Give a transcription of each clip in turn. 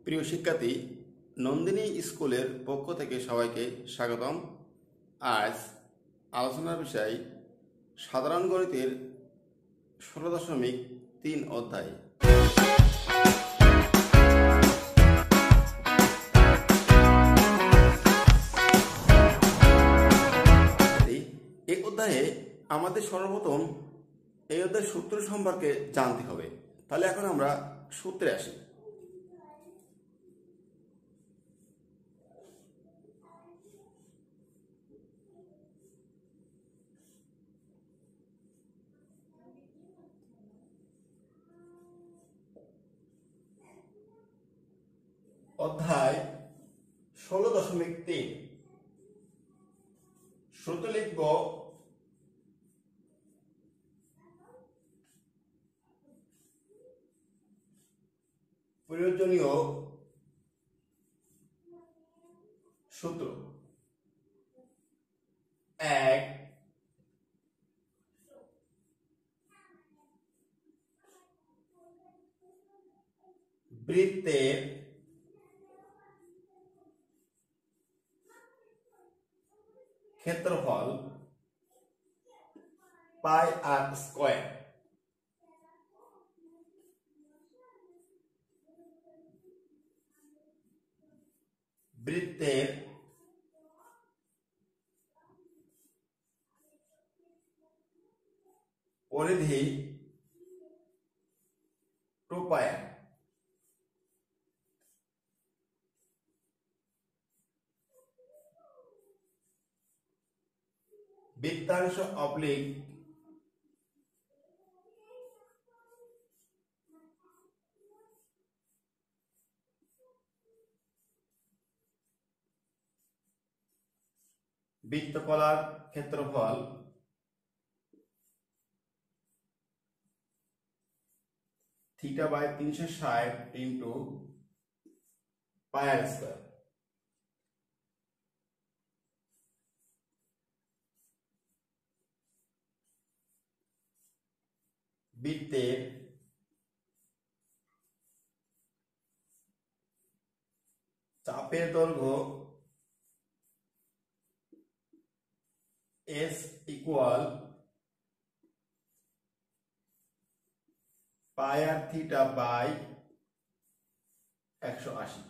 প্রিয় শিক্ষার্থী, নন্দিনী স্কুলের পক্ষ থেকে সবাইকে স্বাগতম। আজ আলোচনার বিষয় সাধারণ গণিতের 16.3 অধ্যায়। এই অধ্যায়ে আমাদের সর্বপ্রথম এই অধ্যায়ের সূত্র সম্পর্কে জানতে হবে। তাহলে এখন আমরা সূত্রে আসি। অধ্যায় 16.3 সূত্র লিখব প্রয়োজনীয় সূত্র। 1 বৃত্তের ক্ষেত্রফল পাই আর স্কয়ার। বৃত্তের পরিধি 2 পাই আর। বৃত্তাংশ অবলিক বৃত্তকলার ক্ষেত্রফল theta by 360 into pi r square. বৃত্তের চাপের দৈর্ঘ্য S equal pi r theta by 180।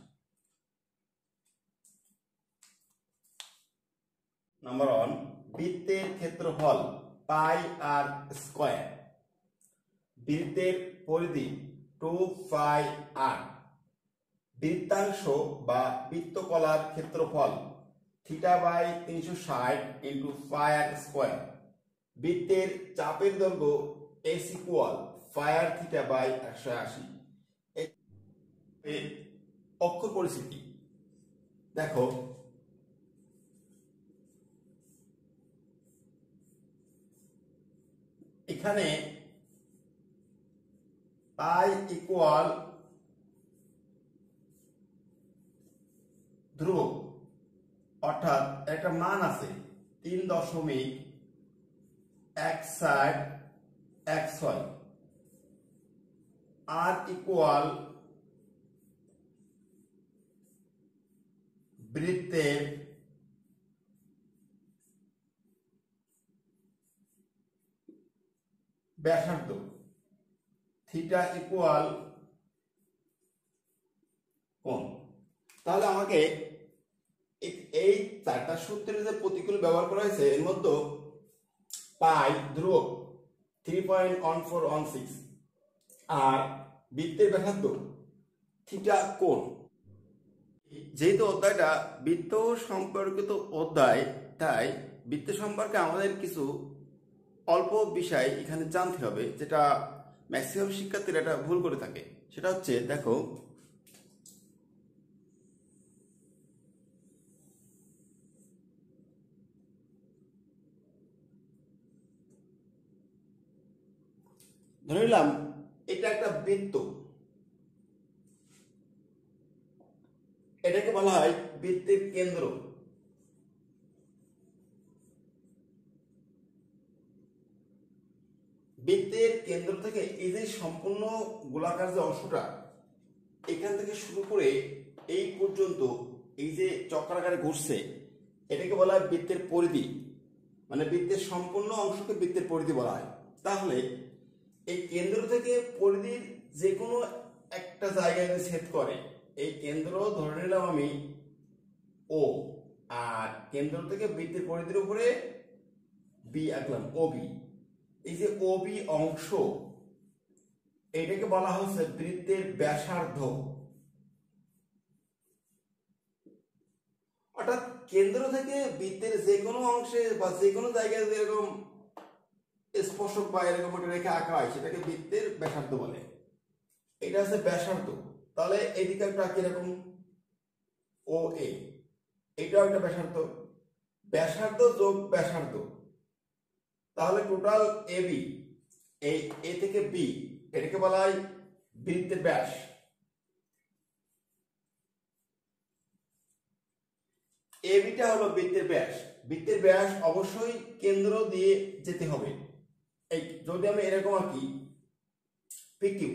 Number 1, বৃত্তের ক্ষেত্রফল পাই আর স্কয়ার। বৃত্তের পরিধি 2 পাই আর। বৃত্তাংশ বা বৃত্তকলার ক্ষেত্রফল theta by 360 into pi r square. বৃত্তের চাপের দৈর্ঘ্য S equal pi r theta by 180। অক্ষর পরিস্থিতি দেখো, এখানে পাই ইকুয়াল ধ্রুবক, অর্থাৎ একটা মান আছে 3.166। আর ইকুয়াল বৃত্তের ব্যাসার্ধ, থিটা ইকুয়াল কোণ। তাহলে আমাকে এই চারটা সূত্রের যে প্রতিকূল ব্যবহার করা হয়েছে এর মধ্যে পাই ধ্রুবক 3.1416 আর বৃত্তের ব্যাসার্ধ থিটা কোণ। যেহেতু অধ্যায়টা বৃত্ত সম্পর্কিত অধ্যায়, তাই বৃত্ত সম্পর্কে আমাদের কিছু অল্প বিষয় এখানে জানতে হবে, যেটা ম্যাক্সিমাম শিক্ষার্থীরা এটা ভুল করে থাকে। সেটা হচ্ছে, দেখো ধরে নিলাম এটা একটা বৃত্ত, এটাকে বলা হয় বৃত্তের কেন্দ্র। বৃত্তের কেন্দ্র থেকে এই যে সম্পূর্ণ গোলাকার যে অংশটা, এখান থেকে শুরু করে এই পর্যন্ত এই যে চক্রাকারে ঘুরছে এটাকে বলা হয় বৃত্তের পরিধি, মানে বৃত্তের সম্পূর্ণ অংশকে বৃত্তের পরিধি বলা হয়। তাহলে এই কেন্দ্র থেকে পরিধির যে কোনো একটা জায়গায় ছেদ করে, এই কেন্দ্র ধরে নিলাম আমি ও, আর কেন্দ্র থেকে বৃত্তের পরিধির উপরে বি আঁকলাম ওবি। এই যে ওবি অংশ এটাকে বলা হচ্ছে বৃত্তের ব্যাসার্ধ। অর্থাৎ কেন্দ্র থেকে বৃত্তের যে কোনো অংশে বা যে কোনো জায়গায় যেরকম স্পর্শক বা এরকম একটা রেখা আঁকা হয় সেটাকে বৃত্তের ব্যাসার্ধ বলে। এটা হচ্ছে ব্যাসার্ধ। তাহলে এদিকে একটা কিরকম ও এ, এটাও একটা ব্যাসার্ধ, ব্যাসার্ধ যোগ ব্যাসার্ধ, তাহলে টোটাল এ বি, এই এ থেকে বি এটাকে বলা হয় বৃত্তের ব্যাস। এ বিটা হলো বৃত্তের ব্যাস। বৃত্তের ব্যাস অবশ্যই কেন্দ্র দিয়ে যেতে হবে। এই যদি আমি এরকম আঁকি পিকিউ,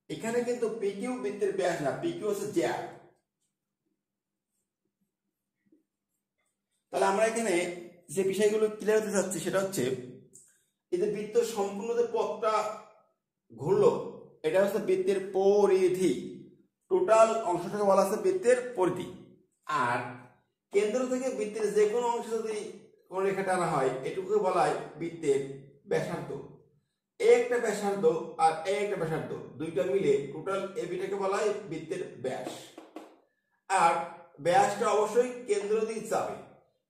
এখানে কিন্তু পিকিউ বৃত্তের ব্যাস না, পিকিউ হচ্ছে জ্যা। তাহলে আমরা এখানে যে বিষয়গুলো ক্লিয়ার হতে যাচ্ছি সেটা হচ্ছে এই যে বৃত্ত সম্পূর্ণ যে পথটা ঘুরলো এটা হচ্ছে বৃত্তের পরিধি। টোটাল অংশটাকে বলা হচ্ছে বৃত্তের পরিধি। আর কেন্দ্র থেকে বৃত্তের যে কোনো অংশ যদি কোন রেখা টানা হয় এটুকুকে বলা হয় বৃত্তের ব্যাসার্ধ। একটা ব্যাসার্ধ আর একটা ব্যাসার্ধ দুইটা মিলে টোটাল এবিটাকে বলা হয় বৃত্তের ব্যাস। আর ব্যাসটা অবশ্যই কেন্দ্র দিয়ে যাবে,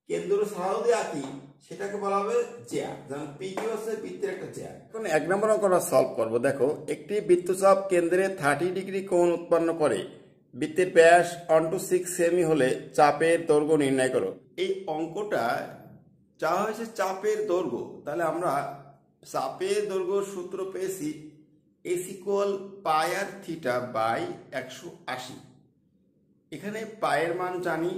কেন্দ্র ছাড়াও দিয়ে আঁকি সেটাকে বলা হবে জ্যা। যেমন পি কিউ হচ্ছে বৃত্তের একটা জ্যা। এখন 1 নম্বর অঙ্কটা সলভ করব। দেখো, একটি বৃত্তচাপ কেন্দ্রে 30 ডিগ্রি কোণ উৎপন্ন করে, বৃত্তের ব্যাস 1 to 6 সেমি হলে চাপের দৈর্ঘ্য নির্ণয় করো। এই অঙ্কটা চাওয়া হয়েছে চাপের দৈর্ঘ্য। তাহলে আমরা চাপের দৈর্ঘ্য সূত্র পেয়েছি s equal pi r theta by 180। এখানে পায়ের মান জানি,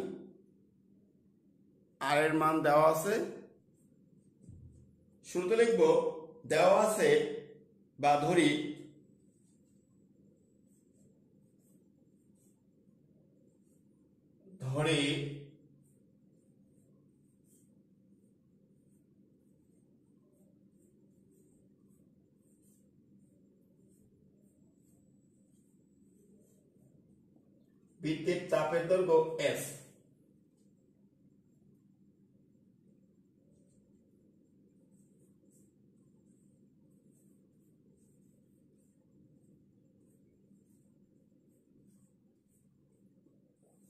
আর এর মান দেওয়া আছে। শুরুতে লিখব দেওয়া আছে বা ধরি বৃত্তের চাপের দৈর্ঘ্য এস।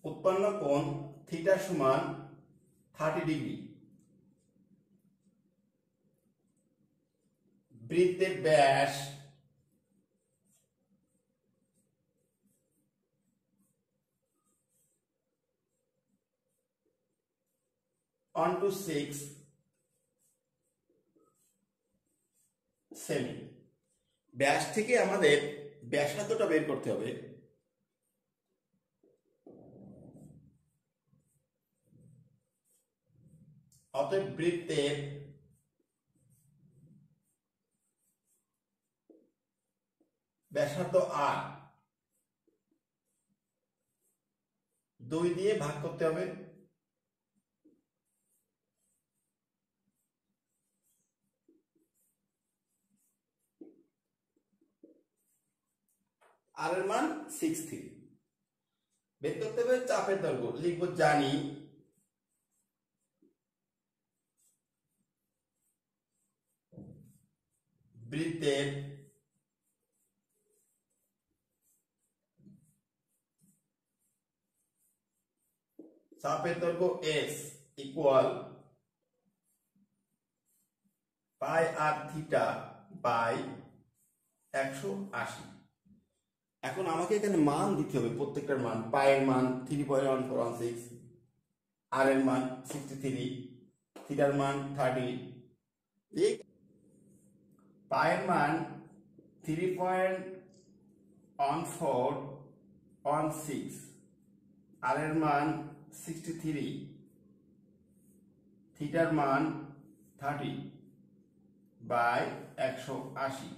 উৎপন্ন কোণ থিটা সমান 30 ডিগ্রি। বৃত্তের ব্যাস 1 to 6 সেমি। ব্যাস থেকে আমাদের ব্যাসার্ধটা বের করতে হবে। অতএব বৃত্তের ব্যাসার্ধ আর 2 দিয়ে ভাগ করতে হবে। আর এর মান 63। বের করতে হবে চাপের দৈর্ঘ্য। লিখব জানি বৃত্তের চাপের দৈর্ঘ্য s equal pi r theta by 180। এখন আমাকে এখানে মান দিতে হবে প্রত্যেকটার মান। পায়ের মান 3.1416, আর এর মান 63, থিটার মান 30। পায়ের মান 3.1416, আর এর মান 63, থিটার মান 30 বাই 180।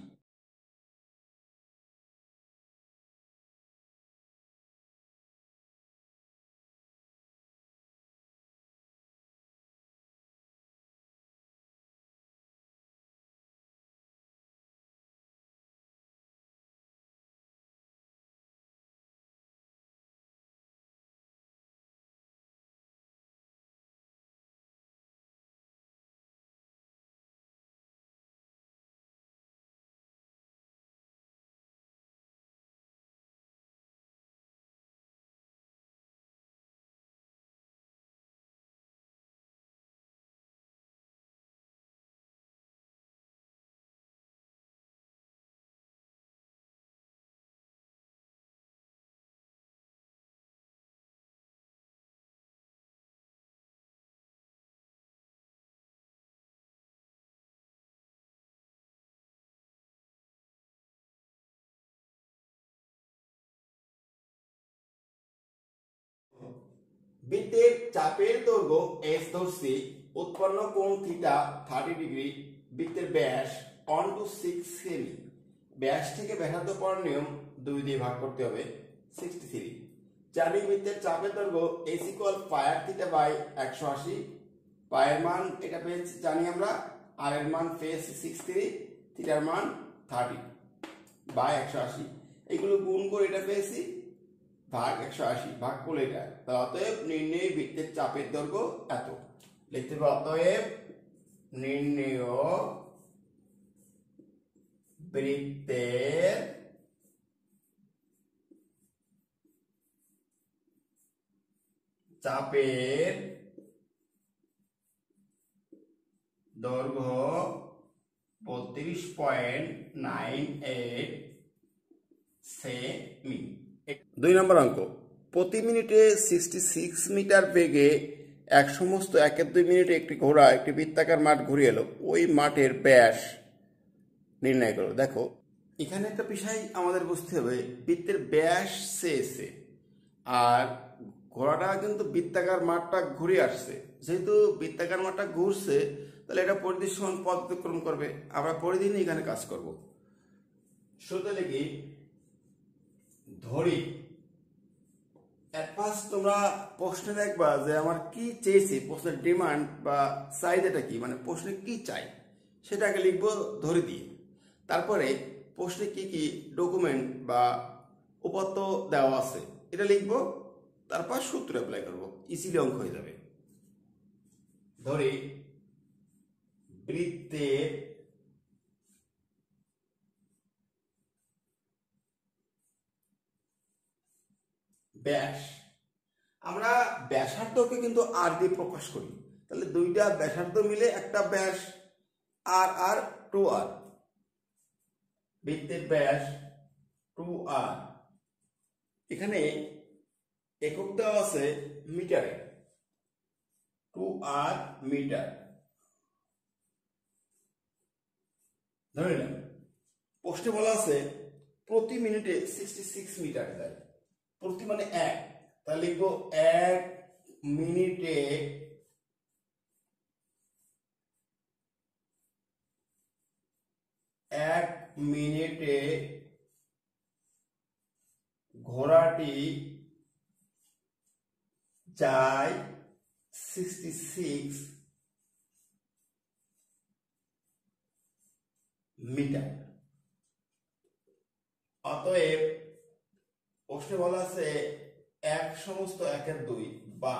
বৃত্তের চাপের দৈর্ঘ্য এস ধরছি, উৎপন্ন কোণ থিটা 30 ডিগ্রি, বৃত্তের ব্যাস 1 to 6 সেমি। ব্যাস থেকে ব্যাসার্ধ পড়ার নিয়ম 2 দিয়ে ভাগ করতে হবে 63। জানি বৃত্তের চাপের দৈর্ঘ্য s equal pi theta by 180। পায়ের মান এটা পেয়েছি জানি আমরা, আর এর মান পেয়েছি 63, থিটার মান 30 বাই 180। এগুলো গুণ করে এটা পেয়েছি ভাগ 180, ভাগ করলে এটা, তাহলে অতএব নির্ণয় বৃত্তের চাপের দৈর্ঘ্য এত। লিখতে হবে অতএব নির্ণয় বৃত্তের চাপের দৈর্ঘ্য 32.98 সেমি। 2 নম্বর অঙ্ক, প্রতি মিনিটে 66 মিটার বেগে এক সমস্ত 1-2 মিনিটে একটি ঘোড়া একটি বৃত্তাকার মাঠ ঘুরে এলো, ওই মাঠের ব্যাস নির্ণয় করো। দেখো এখানে একটা বিষয় আমাদের বুঝতে হবে, বৃত্তের ব্যাস চেয়েছে আর ঘোড়াটা কিন্তু বৃত্তাকার মাঠটা ঘুরে আসছে। যেহেতু বৃত্তাকার মাঠটা ঘুরছে তাহলে এটা পরিধির সমান পথ অতিক্রম করবে। আমরা পরিধি নিয়ে এখানে কাজ করব। শুরুতে লিখি ধরি। এট ফার্স্ট তোমরা প্রশ্নে দেখবা যে আমার কি চেয়েছি, প্রশ্নের ডিমান্ড বা চাহিদাটা কি, মানে প্রশ্নে কি চাই সেটাকে লিখবো ধরি দিয়ে। তারপরে প্রশ্নে কি কি ডকুমেন্ট বা উপাত্ত দেওয়া আছে এটা লিখবো, তারপর সূত্র অ্যাপ্লাই করবো, ইজিলি অঙ্ক হয়ে যাবে। ধরি বৃত্তের ব্যাস, আমরা ব্যাসার্ধকে কিন্তু আর দিয়ে প্রকাশ করি, তাহলে দুইটা ব্যাসার্ধ মিলে একটা ব্যাস, আর আর 2r। বৃত্তের ব্যাস 2r, এখানে একক দেওয়া আছে মিটারে, 2r মিটার ধরে নিলাম। প্রশ্নে বলা আছে প্রতি মিনিটে 66 মিটার যায়, প্রতি মানে 1, তাহলে লিখবো 1 মিনিটে 1 মিনিটে ঘোড়াটি যায় 66 মিটার। অতএব প্রশ্নে বলা আছে 1 সমস্ত 1/2 বা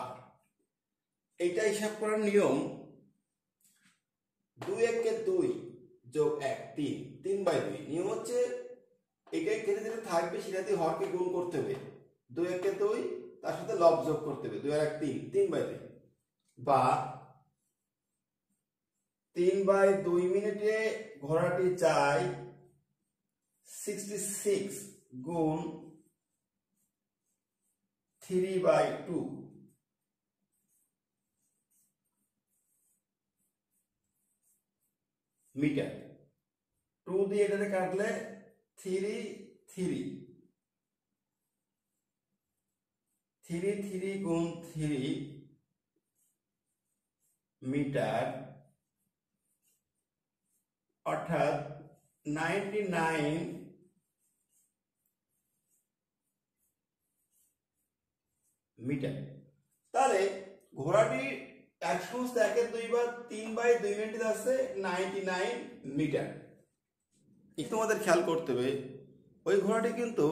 এইটা হিসাব করার নিয়ম 2 যোগ 1 3, 3/2। নিয়ম হচ্ছে এটাই কেটে যেটা থাকবে সেটা দিয়ে হরকে গুণ করতে হবে, 2 তার সাথে লব যোগ করতে হবে, 2 আর 1 3, 3/2 বা 3/2 মিনিটে ঘোড়াটি যায় 66 গুণ 3/2 মিটার। 2 দিয়ে এটাতে কাটলে 3 গুণ 3 মিটার, অর্থাৎ 99 মিটার। তাহলে ঘোড়াটি 1 সমস্ত 1/2 বা 3/2 মিনিটে আছে 99 মিটার। একটু আমাদের খেয়াল করতে হবে ওই ঘোড়াটি কিন্তু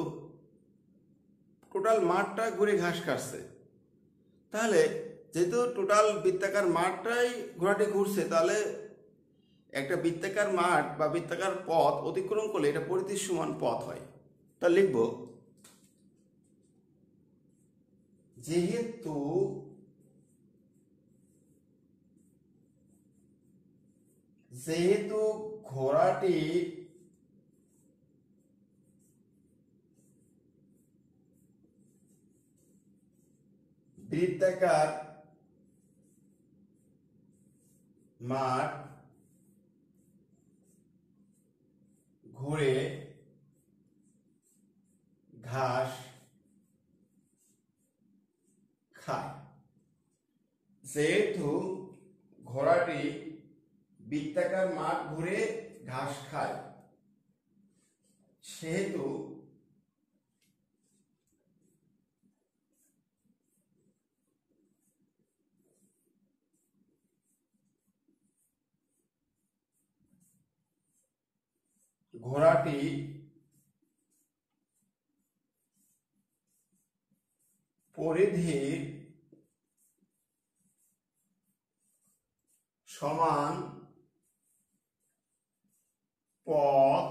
টোটাল মাঠটা ঘুরে ঘাস কাটছে, তাহলে যেহেতু টোটাল বৃত্তাকার মাঠটাই ঘোড়াটি ঘুরছে, তাহলে একটা বৃত্তাকার মাঠ বা বৃত্তাকার পথ অতিক্রম করলে এটা পরিধির সমান পথ হয়। তা লিখব যেহেতু ঘোড়াটি বৃত্তাকার মাঠ ঘুরে ঘাস খায়, যেহেতু ঘোড়াটি বৃত্তাকার মাঠ ঘুরে ঘাস খায়, সেহেতু ঘোড়াটি পরিধির সমান পথ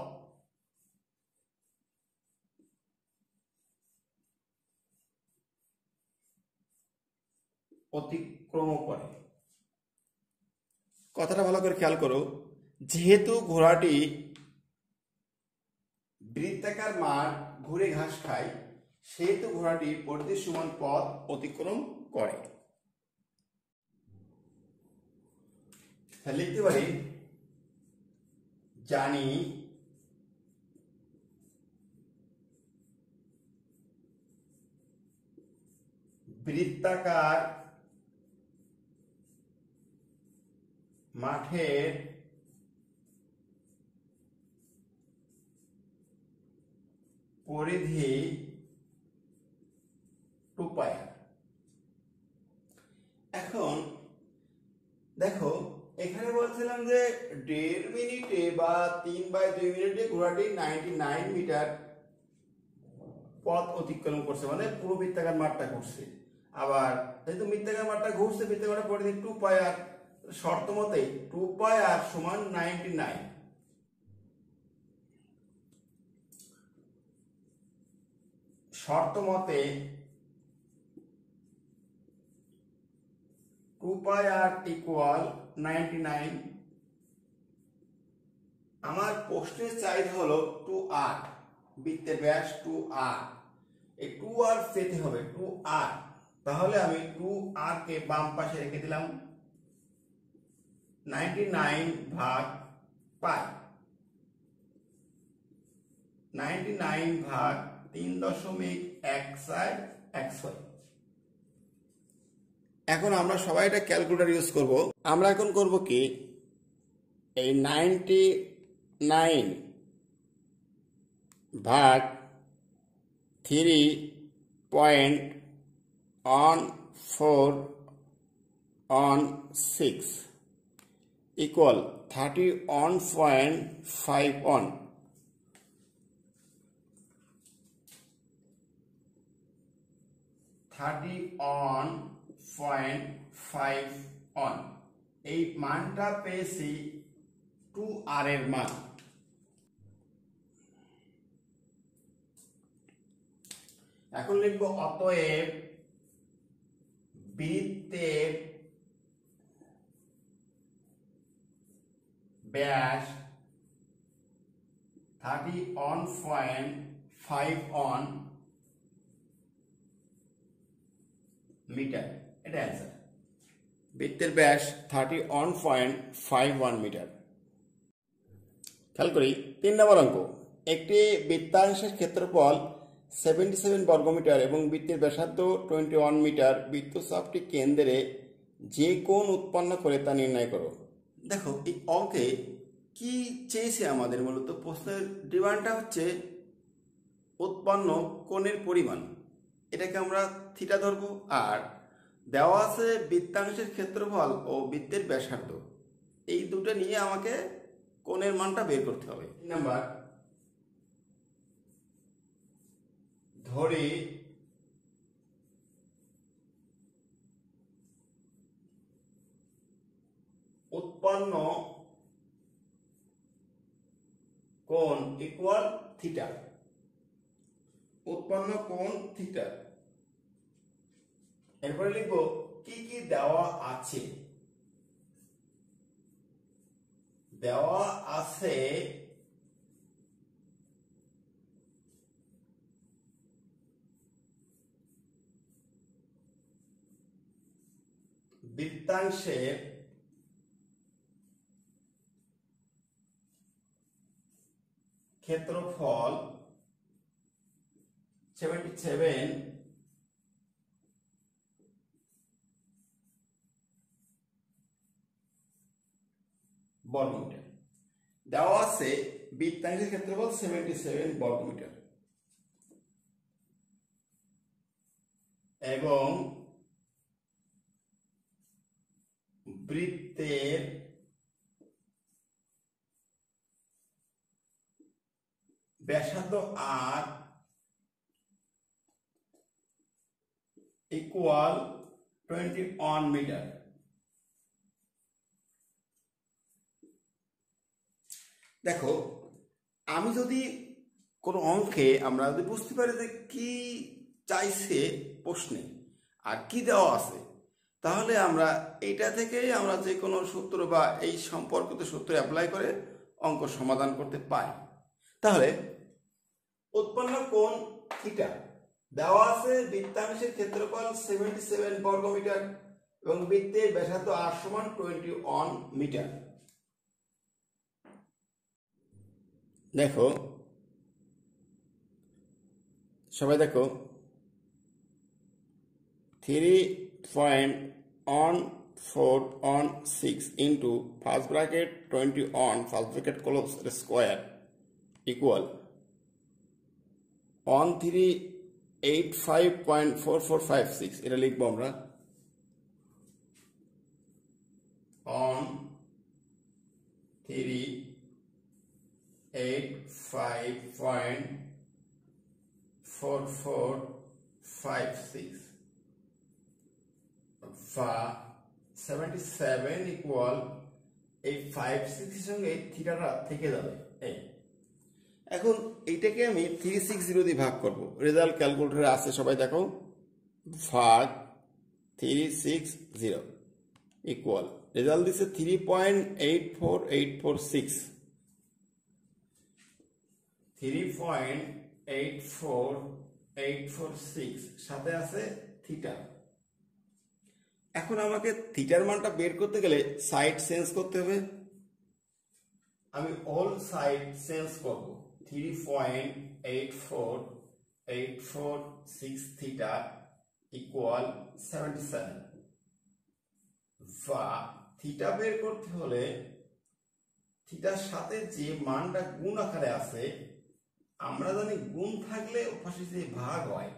অতিক্রম করে। কথাটা ভালো করে খেয়াল করো, যেহেতু ঘোড়াটি বৃত্তাকার মাঠ ঘুরে ঘাস খায়, সেহেতু ঘোড়াটি পরিধির সমান পথ অতিক্রম করে। লিখতে পারি, জানি বৃত্তাকার মাঠের পরিধি 2 পাই। এখন দেখো, এখানে বলছিলাম যে 1.5 মিনিটে বা 3/2 মিনিটে ঘোড়াটি 99 মিটার পথ অতিক্রম করছে, মানে পুরো বৃত্তাকার মাঠটা ঘুরছে। আবার যেহেতু বৃত্তাকার মাঠটা ঘুরছে, বৃত্তাকার পরিধি 2 পাই আর, শর্ত মতে 2 পাই আর সমান 99। শর্ত মতে 2 পাই আর ইকুয়াল 99। আমার প্রশ্নের চাহিদা হলো 2r, বৃত্তের ব্যাস 2r। এই 2r পেতে হবে, 2r। তাহলে আমি 2r কে বাম পাশে রেখে দিলাম, 99 ভাগ পাই, 99 ভাগ 3.1416। এখন আমরা সবাই এটা ক্যালকুলেটর ইউজ করব। আমরা এখন করব কি, এই 99 ভাগ 3.1416 ইকুয়াল 31.51। এই মানটা পেয়েছি 2r এর মান। এখন লিখব, অতএব বৃত্তের ব্যাস 31.51 মিটার। এটা অ্যান্সার। বৃত্তের ব্যাস 31.51 মিটার। খেয়াল করি 3 নম্বর অঙ্ক। একটি বৃত্তাংশের ক্ষেত্রফল 77 বর্গমিটার এবং বৃত্তের ব্যাসার্ধ 21 মিটার। বৃত্তচাপটি কেন্দ্রে যে কোণ উৎপন্ন করে তা নির্ণয় করো। দেখো, এই অঙ্কে কি চেয়েছে আমাদের, মূলত প্রশ্নের ডিমান্ডটা হচ্ছে উৎপন্ন কোণের পরিমাণ, এটাকে আমরা থিটা ধরবো। আর দেওয়া আছে বৃত্তাংশের ক্ষেত্রফল ও বৃত্তের ব্যাসার্ধ, এই দুটো নিয়ে আমাকে কোণের মানটা বের করতে হবে। নাম্বার, ধরি উৎপন্ন কোণ ইকুয়াল থিটা। উৎপন্ন কোণ থিটা। এরপরে লিখব কি কি দেওয়া আছে। দেওয়া আছে বৃত্তাংশের ক্ষেত্রফল 77 বর্গমিটার। দেওয়া আছে বৃত্তাংশের ক্ষেত্রফল 77 বর্গমিটার এবং বৃত্তের ব্যাসার্ধ আর ইকুয়াল 21 মিটার। দেখো, আমি যদি কোনো অঙ্কে আমরা যদি বুঝতে পারি যে কি চাইছে প্রশ্নে আর কি দেওয়া আছে, তাহলে আমরা এইটা থেকেই আমরা যে কোনো সূত্র বা এই সম্পর্কিত সূত্র অ্যাপ্লাই করে অঙ্ক সমাধান করতে পারি। তাহলে উৎপন্ন কোণ থিটা দেওয়া আছে বৃত্তাংশের ক্ষেত্রফল 77 বর্গমিটার এবং বৃত্তের ব্যাসার্ধ r সমান 21 মিটার। দেখো সবাই, দেখো 3.1416 into first bracket 21 first bracket close square equal 1385.4456। এটা লিখবো আমরা 1385.4456 বা 77 ইকুয়াল এই 56 এর সঙ্গে থিটাটা থেকে যাবে। এখন এইটাকে আমি 360 দিয়ে ভাগ করব। রেজাল্ট ক্যালকুলেটরে আছে, সবাই দেখো, ভাগ 360 ইকুয়াল রেজাল্ট দিচ্ছে 3.84846 3.84846 সাথে আছে থিটা। এখন আমাকে থিটার মানটা বের করতে গেলে সাইড চেঞ্জ করতে হবে। আমি অল সাইড চেঞ্জ করব। 3.84846 থিটা ইকুয়াল 77 বা থিটা বের করতে হলে থিটার সাথে যে মানটা গুণ আকারে আছে, আমরা জানি গুণ থাকলে ওপাশে যে ভাগ হয়,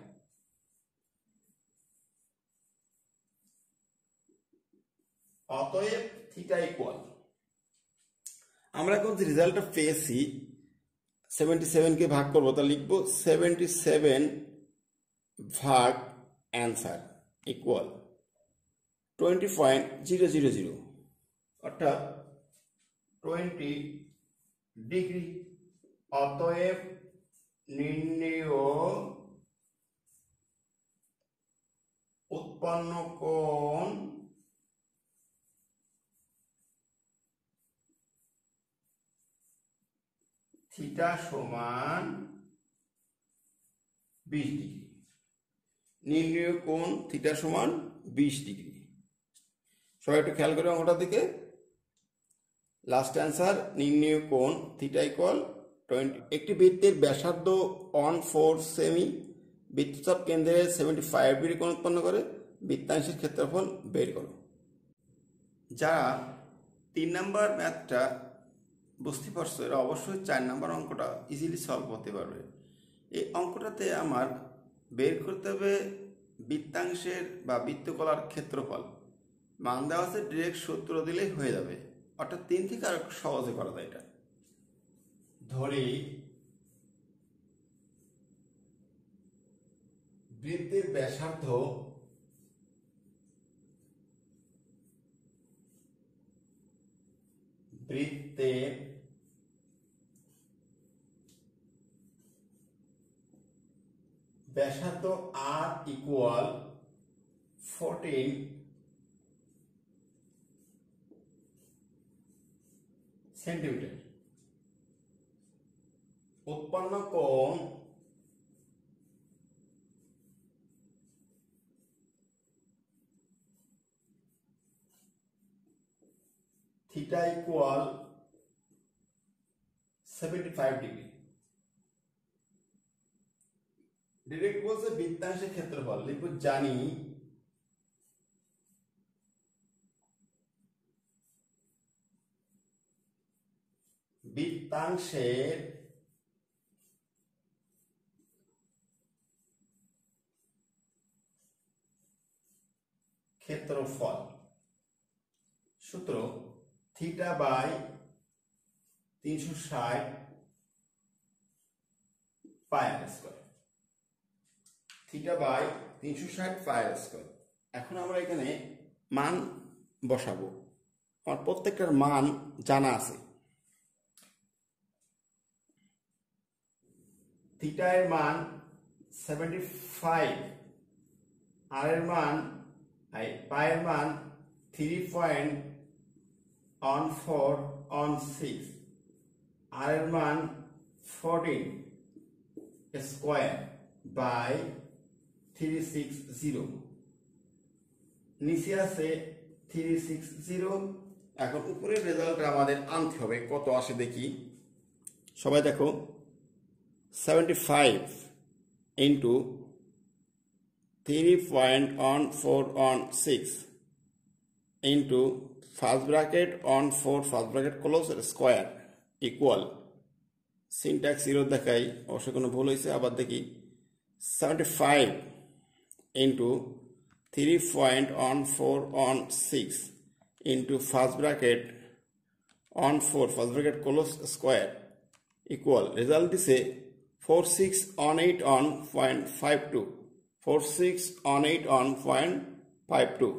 অতএব থিটা ইকুয়াল, আমরা এখন যে রেজাল্টটা পেয়েছি 77 কে ভাগ করবো, তা লিখবো 77 ভাগ অ্যান্সার ইকুয়াল 20.000 অর্থাৎ 20 ডিগ্রি। অতএব নির্ণেয় উৎপন্ন কোণ থিটা সমান 20 ডিগ্রি। নির্ণেয় কোণ থিটা সমান 20 ডিগ্রি। সবাই একটু খেয়াল করে অঙ্কটার দিকে। লাস্ট অ্যান্সার, নির্ণেয় কোণ থিটা ইকুয়াল 20। একটি বৃত্তের ব্যাসার্ধ 1/4 সেমি বৃত্তচাপ কেন্দ্রে 75 ডিগ্রি কোণ উৎপন্ন করে বৃত্তাংশের ক্ষেত্রফল বের করো। যারা 3 নাম্বার ম্যাথটা বুঝতে পারছো, এরা অবশ্যই 4 নাম্বার অঙ্কটা ইজিলি সলভ করতে পারবে। এই অঙ্কটাতে আমার বের করতে হবে বৃত্তাংশের বা বৃত্তকলার ক্ষেত্রফল। মান দেওয়া আছে, ডিরেক্ট সূত্র দিলেই হয়ে যাবে। অর্থাৎ 3 থেকে আর একটু সহজে করা যায়। এটা ধরি বৃত্তের ব্যাসার্ধ r ইকুয়াল 14 সেন্টিমিটার। উৎপন্ন কোণ থিটা ইকুয়াল 75 ডিগ্রি। ডিরেক্ট বলছে বৃত্তাংশের ক্ষেত্রফল, লিখব জানি বৃত্তাংশের ক্ষেত্রফল। সূত্র theta by 360 pi r square, theta by 360 pi r square. এখন আমরা এখানে মান বসাবো, আমার প্রত্যেকটার মান জানা আছে। থিটা এর মান 75, আর এর মান পাই এর মান 3.1416, আর এর মান 14 স্কয়ার বাই 360, নিচে আছে 360। এখন উপরের রেজাল্টটা আমাদের আনতে হবে, কত আসে দেখি। সবাই দেখো, 75 into 3.1416 into first bracket on 4 first bracket close square equal, syntax zero দেখাই, অবশ্য কোনো ভুল হয়েছে, আবার দেখি 75 into 3.1416 into first bracket on 4 first bracket close square equal, result দিছে 4618.52, 4618.52,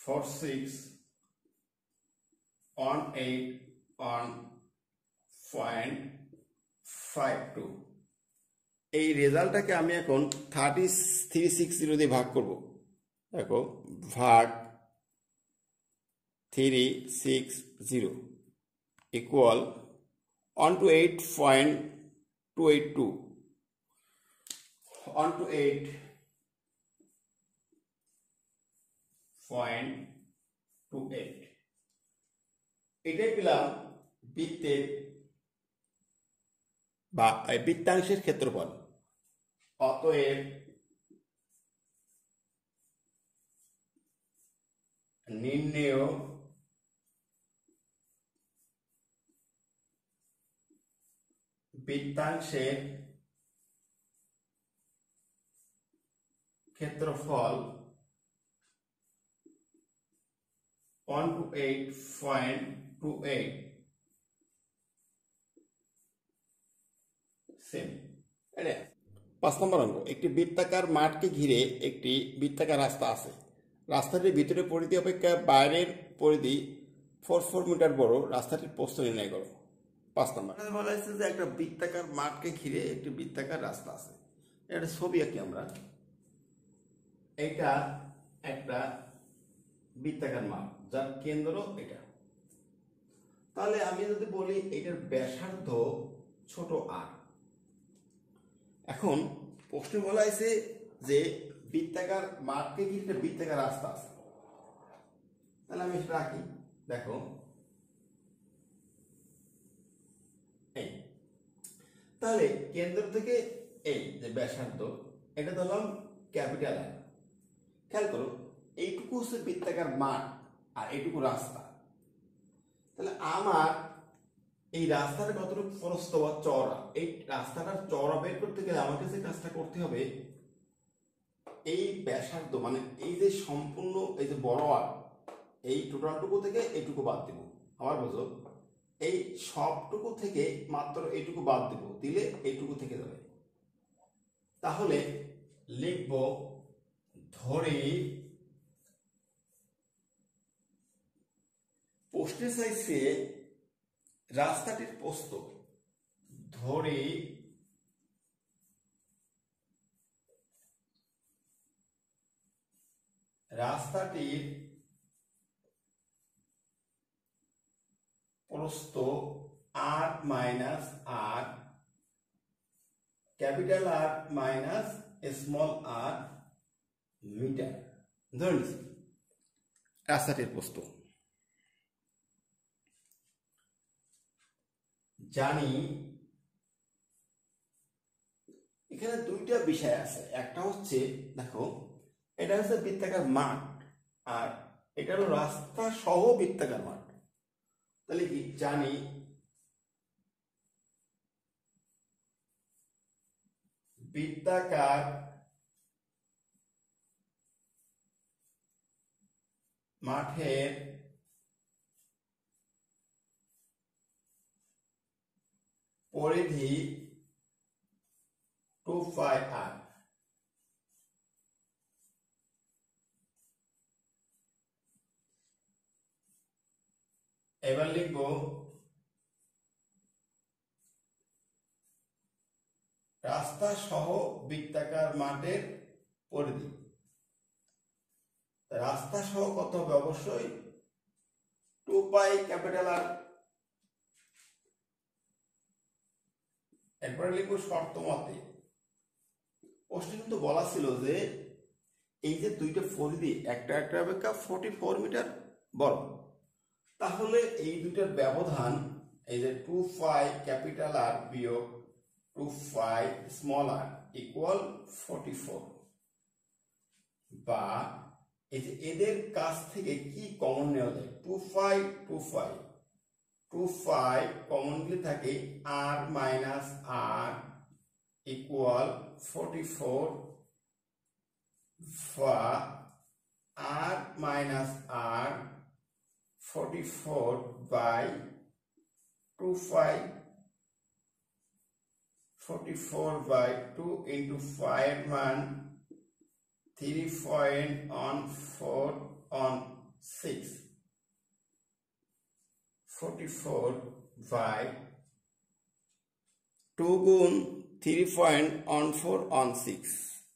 4618.52। এই রেজাল্টটাকে আমি এখন 360 দিয়ে ভাগ করব। দেখো, ভাগ 360 ইকুয়াল 128.282, 128.28। এটাই পেলাম বৃত্তের বা বৃত্তাংশের ক্ষেত্রফল। অতএব নির্ণেয় বৃত্তাংশের ক্ষেত্রফল 128.28। সেম। 5 নম্বর অঙ্ক, একটি বৃত্তাকার মাঠকে ঘিরে একটি বৃত্তাকার রাস্তা আছে। রাস্তাটির ভিতরের পরিধি অপেক্ষা বাইরের পরিধি 4 মিটার বড়। রাস্তাটির প্রস্থ নির্ণয় করো। 5 নম্বর বলা হয়েছে যে একটা বৃত্তাকার মাঠকে ঘিরে একটি বৃত্তাকার রাস্তা আছে। একটা ছবি আঁকি আমরা। এটা একটা বৃত্তাকার মাঠ, যার কেন্দ্র এটা। তাহলে আমি যদি বলি এটার ব্যাসার্ধ ছোট আর। এখন প্রশ্ন বলা হয়েছে যে বৃত্তাকার মাঠকে ঘিরে একটা বৃত্তাকার রাস্তা আছে। তাহলে আমি সেটা আঁকি। দেখো, এই তাহলে কেন্দ্র থেকে এই যে ব্যাসার্ধ, এটা ধরলাম ক্যাপিটাল আর। খেয়াল করো, এইটুকু হচ্ছে বৃত্তাকার মাঠ আর এইটুকু রাস্তা। তাহলে আমার এই রাস্তাটা কতটুকু প্রস্থ বা চওড়া, এই রাস্তাটার চওড়া বের করতে গেলে আমাকে যে কাজটা করতে হবে, এই ব্যাসার্ধ মানে এই যে সম্পূর্ণ এই যে বড় আর, এই টোটালটুকু থেকে এইটুকু বাদ দেব। আবার বুঝো, এই সবটুকু থেকে মাত্র এইটুকু বাদ দেব, দিলে এইটুকু থেকে যাবে। তাহলে লিখব, ধরে প্রশ্নে চাইছে রাস্তাটির প্রস্থ, ধরে রাস্তাটির প্রস্থ আর মাইনাস আর, ক্যাপিটাল আর মাইনাস স্মল আর মিটার। ধরে নিচ্ছি রাস্তাটির প্রস্থ। জানি এখানে দুইটা বিষয় আছে। একটা হচ্ছে, দেখো, এটা হচ্ছে বৃত্তাকার মাঠ আর এটা হলো রাস্তা সহ বৃত্তাকার মাঠ। তাহলে কি জানি বৃত্তাকার মাঠের পরিধি 2πr। এবার লিখব রাস্তা সহ বৃত্তাকার মাঠের পরিধি। রাস্তা সহ কত হবে? অবশ্যই 2πr। এরপরে লিখব শর্ত মতে। প্রশ্নে কিন্তু বলা ছিল যে এই যে দুইটা পরিধি একটা একটা অপেক্ষা 44 মিটার বড়, তাহলে এই দুইটার ব্যবধান এই যে 2πr বিয়োগ 2πr ইকুয়াল 44, বা এই যে এদের কাছ থেকে কি কমন নেওয়া যায়? 2π কমন নিলে থাকে r মাইনাস r ইকুয়াল 44, বা r minus r 44 by 2π, 44 by 2 into 5 মান 3.14 44 বাই 2 গুণ 3.14,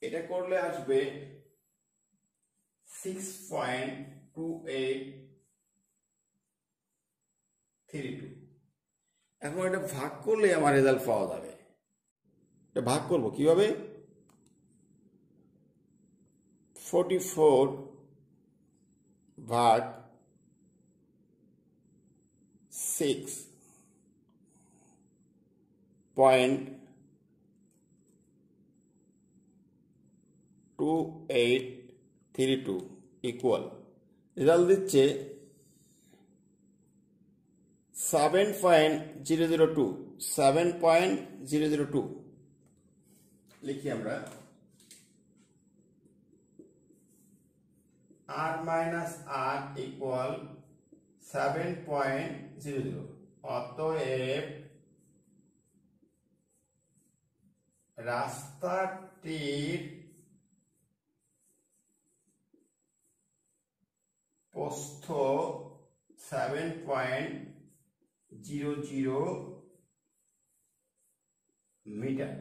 এটা করলে আসবে 6.2832। এখন এটা ভাগ করলে আমার রেজাল্ট পাওয়া যাবে। এটা ভাগ করব কিভাবে? 44 ভাগ 6.2832 ইকুয়াল রেজাল্ট দিচ্ছে 7.002। লিখি আমরা r মাইনাস r ইকুয়াল 7.00। অতএব রাস্তাটির প্রস্থ 7.00 মিটার।